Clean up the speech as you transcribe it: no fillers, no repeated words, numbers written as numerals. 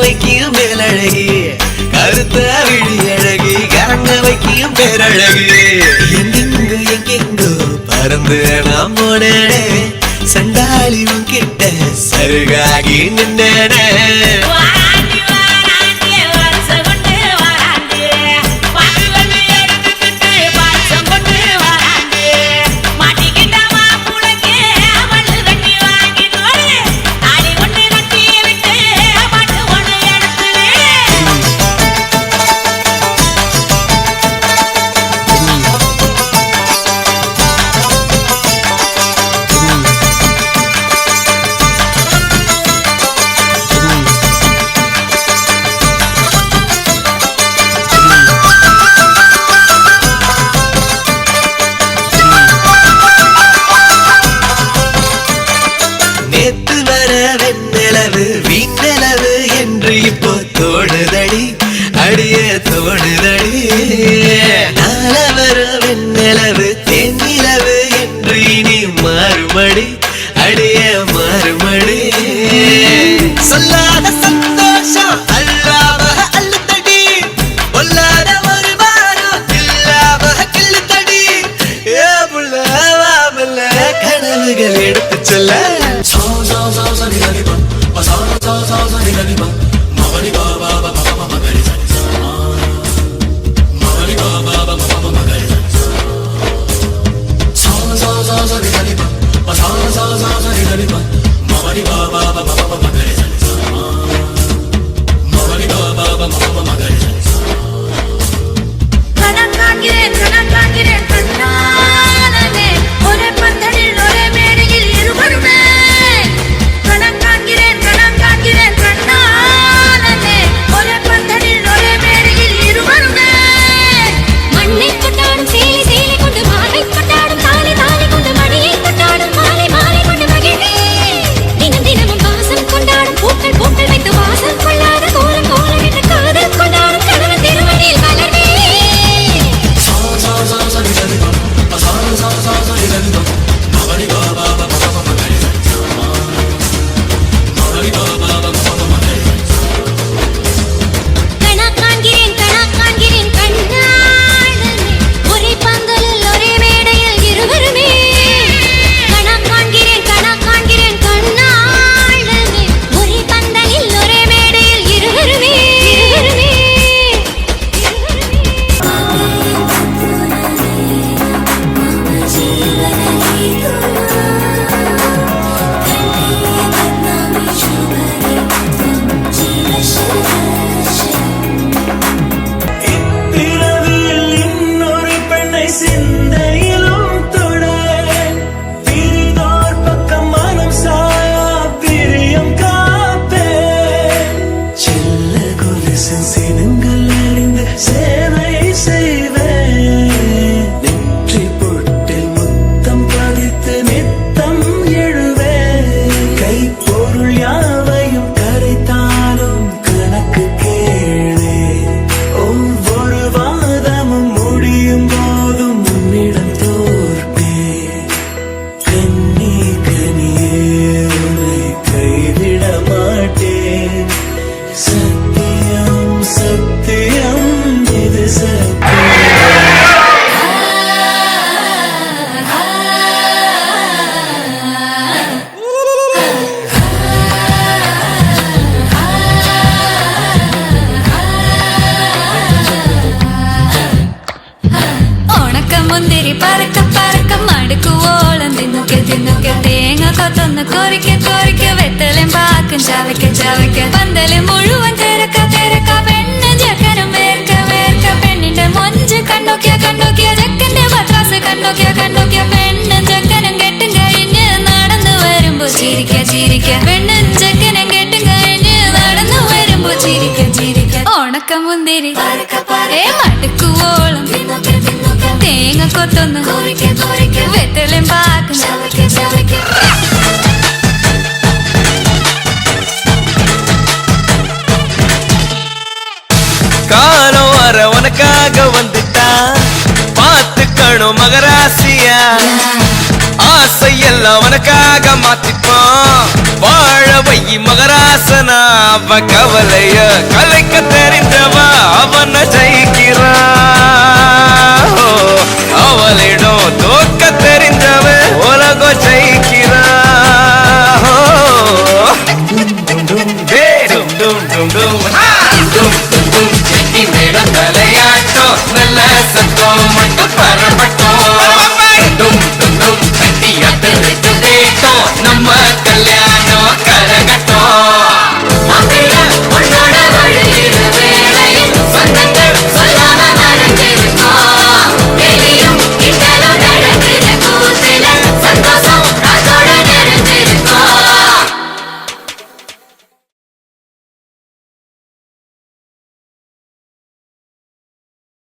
வைக்கும் மேலழகி கருத்த விழி அழகி கரங்க வைக்கும் பேரழகி எங்கெங்கு எங்கெங்கோ பறந்து நாம் போனேனே சண்டாளி உன்கிட்ட சருகாகி நின்னேனே வீண்நிலவு என்று இப்போ தோணுதடி அடிய தோணுதடி நாளவர வெண்ணிலவு தென்னிலவு என்று இனி மாறுமடி அடிய மாறுமடி சொல்லாத சந்தோஷம் அல்லாம அல்லுதடி பொல்லாத ஒரு வாரம் இல்லாம கிள்ளுதடி ஏ புள்ள கனவுகள் எடுத்து சொல்ல പന്തല് മുഴുവൻ തിരക്ക തിരക്ക പെണ്ണ് ചെക്കനും വേർക്ക വേർക്ക പെണ്ണിന്റെ മൊഞ്ച് കണ്ണോക്കിയ ചെക്കന്റെ പത്രാസ് കണ്ണോക്കിയ പെണ്ണും ചെക്കനും കെട്ടും കഴിഞ്ഞ് നടന്നു വരുമ്പോ ചിരിക്ക ചിരിക്ക പെണ്ണും ചെക്കനും കെട്ടും കഴിഞ്ഞ് നടന്നു വരുമ്പോ ചിരിക്ക ചിരിക്ക ഓണക്കമുന്തിരി മടുക്കുവോളം തേങ്ങ കൊത്തൊന്ന് വെത്തലും പാക്കും காலம் வர உனக்காக வந்துட்டா பார்த்துக்கணும் மகராசியா ஆசையெல்லாம் அவனுக்காக மாத்திப்பான் வாழ வை மகராசனா அவ கவலைய கலைக்க தெரிந்தவ அவனை ஜெயிக்கிறான் அவளிடம் தோக்க தெரிந்தவ உலகம் ஜெயிக்கிறான் தலையாட்டம் நல்ல சத்தம் மட்டும் பரப்பட்டும்